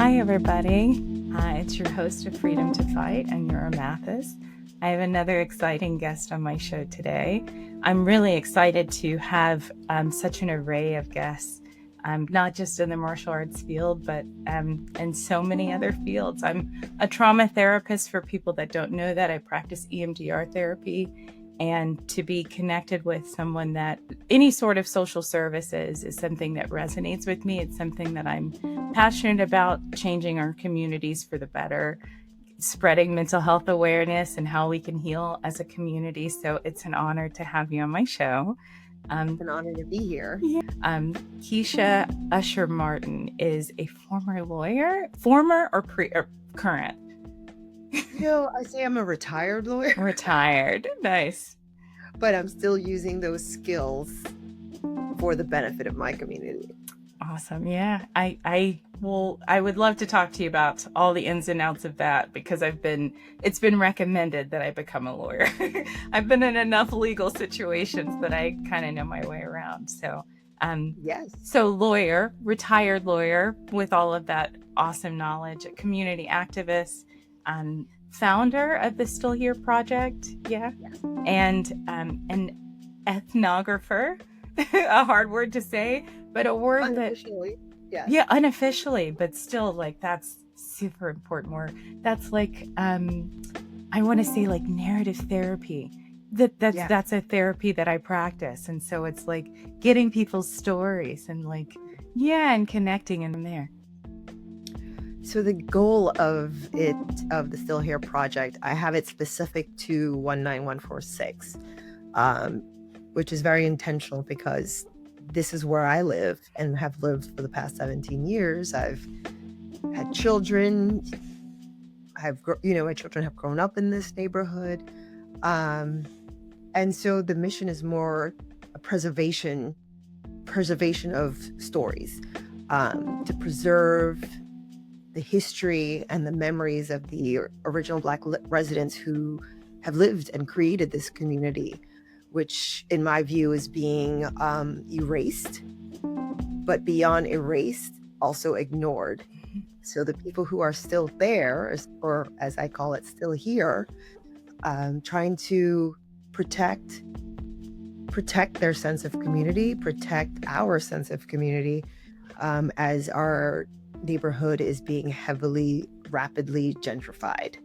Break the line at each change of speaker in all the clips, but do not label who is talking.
Hi, everybody. It's your host of Freedom to Fight, and Yura Mathis. I have another exciting guest on my show today. I'm really excited to have such an array of guests, not just in the martial arts field, but in so many other fields. I'm a trauma therapist. For people that don't know that, I practice EMDR therapy. And to be connected with someone that any sort of social services is something that resonates with me. It's something that I'm passionate about, changing our communities for the better, spreading mental health awareness and how we can heal as a community. So it's an honor to have you on my show.
It's an honor to be here.
Keisha Usher-Martin is a former lawyer, or current?
I say I'm a retired lawyer.
Retired. Nice.
But I'm still using those skills for the benefit of my community.
Awesome. Yeah. I would love to talk to you about all the ins and outs of that, because it's been recommended that I become a lawyer. I've been in enough legal situations that I kind of know my way around. So,
yes.
So retired lawyer with all of that awesome knowledge, a community activist, founder of the Still Here Project. Yeah.
Yes.
And an ethnographer, a hard word to say, but a word
unofficially,
that, yeah, unofficially, but still, like, that's super important work. That's like, I want to say, like, narrative therapy. That's a therapy that I practice. And so it's like getting people's stories and and connecting in there.
So the goal of the Still Here Project, I have it specific to 19146, which is very intentional because this is where I live and have lived for the past 17 years. I've had children. My children have grown up in this neighborhood. And so the mission is more a preservation of stories, to preserve the history and the memories of the original Black residents who have lived and created this community, which in my view is being erased, but beyond erased, also ignored. So the people who are still there, or as I call it, still here, trying to protect their sense of community, protect our sense of community, as our neighborhood is being rapidly gentrified.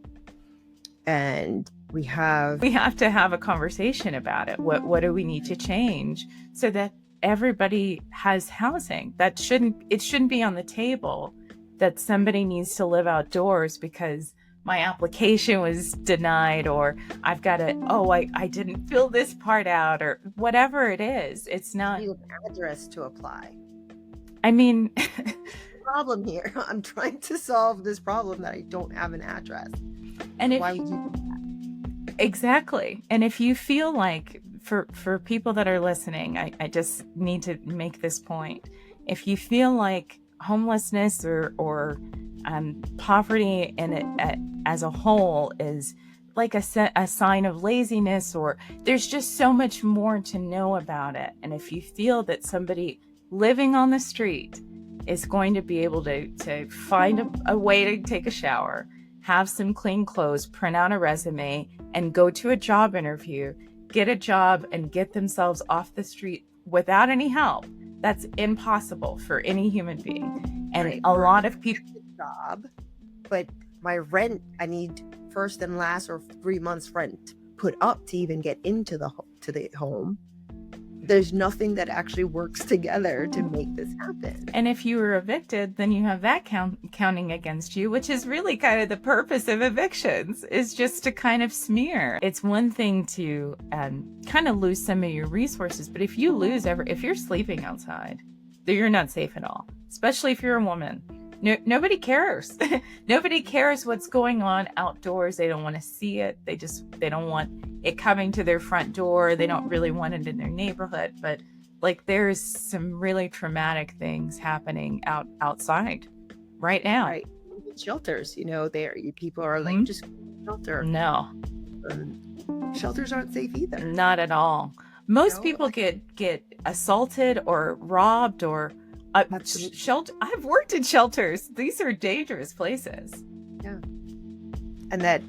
And we have
to have a conversation about it. What do we need to change so that everybody has housing? It shouldn't be on the table that somebody needs to live outdoors because my application was denied, or I've got I didn't fill this part out, or whatever it is. It's not
an address to apply.
I mean,
problem here. I'm trying to solve this problem that I don't have an address.
And
why would you do that?
Exactly. And if you feel like, for people that are listening, I just need to make this point. If you feel like homelessness or poverty in it as a whole is like a sign of laziness, or there's just so much more to know about it, and if you feel that somebody living on the street is going to be able to find a way to take a shower, have some clean clothes, print out a resume, and go to a job interview, get a job, and get themselves off the street without any help, that's impossible for any human being. And
right.
A lot of people
job, but my rent, I need first and last or 3 months rent put up to even get into the home. There's nothing that actually works together to make this happen.
And if you were evicted, then you have that counting against you, which is really kind of the purpose of evictions, is just to kind of smear. It's one thing to kind of lose some of your resources, but if you if you're sleeping outside, you're not safe at all, especially if you're a woman. Nobody cares. Nobody cares what's going on outdoors. They don't want to see it. They don't want it coming to their front door. They don't really want it in their neighborhood. But there's some really traumatic things happening outside right now.
Right. Shelters, people are like, just shelter.
No.
Shelters aren't safe either.
Not at all. Most people get assaulted or robbed or
Absolutely.
Shelter. I've worked in shelters. These are dangerous places.
Yeah. And that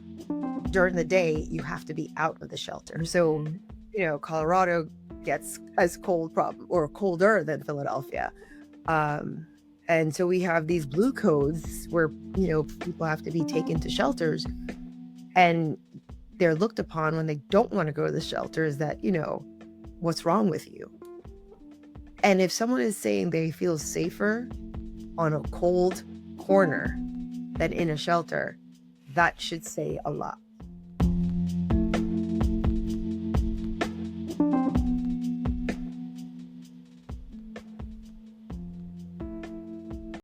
during the day, you have to be out of the shelter. So, Colorado gets as cold or colder than Philadelphia. And so we have these blue codes where, people have to be taken to shelters, and they're looked upon when they don't want to go to the shelters that, what's wrong with you? And if someone is saying they feel safer on a cold corner than in a shelter, that should say a lot.